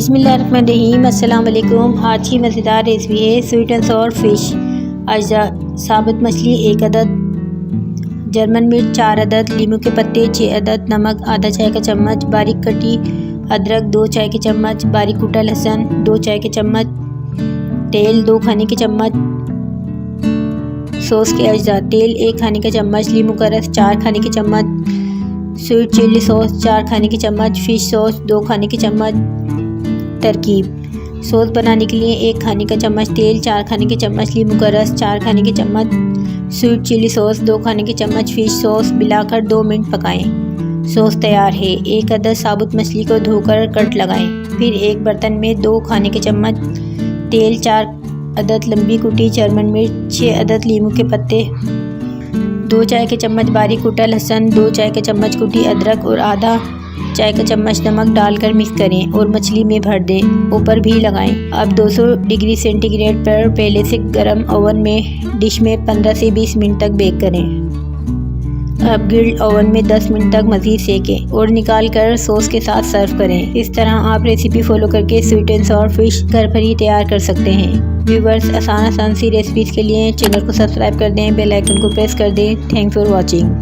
बिस्मिल्लाहिर्रहमानिर्रहीम। अस्सलाम वालेकुम। आज की मज़ेदार रेसिपी है स्वीट एंड सॉर फिश। अज्जा: साबुत मछली 1 अदद, जर्मन मिर्च 4 अदद, नींबू के पत्ते 6 अदद, नमक आधा चाय का चम्मच, बारीक कटी अदरक 2 चाय के चम्मच, बारीक कूटा लहसुन 2 चाय के चम्मच, तेल 2 खाने के चम्मच। सॉस के अज्जा: तेल 1 खाने का चम्मच, नींबू का रस 4 खाने के चम्मच, स्वीट चिल्ली सॉस 4 खाने के चम्मच, फिश सॉस 2 खाने के चम्मच। तरकीब: सॉस बनाने के लिए 1 खाने का चम्मच तेल, 4 खाने के चम्मच नींबू का रस, 4 खाने के चम्मच स्वीट चिली सॉस, 2 खाने के चम्मच फिश सॉस मिलाकर 2 मिनट पकाएं। सॉस तैयार है। 1 अदद साबुत मछली को धोकर कट लगाएं। फिर एक बर्तन में 2 खाने के चम्मच तेल, 4 अदद लंबी कुटी जर्मन मिर्च, 6 अदद नींबू के पत्ते, 2 चाय के चम्मच बारीक कूटा लहसुन, 2 चाय के चम्मच कुटी अदरक और आधा चाय का चम्मच नमक डालकर मिक्स करें और मछली में भर दें। ऊपर भी लगाएं। अब 200 डिग्री सेंटीग्रेड पर पहले से गर्म ओवन में डिश में 15 से 20 मिनट तक बेक करें। अब ग्रिल्ड ओवन में 10 मिनट तक मज़ीद सेकें और निकाल कर सॉस के साथ सर्व करें। इस तरह आप रेसिपी फॉलो करके स्वीट एंड सॉर फिश घर पर ही तैयार कर सकते हैं। व्यूवर्स, आसान सी रेसिपीज़ के लिए चैनल को सब्सक्राइब कर दें, बेल आइकन को प्रेस कर दें। Thanks for watching.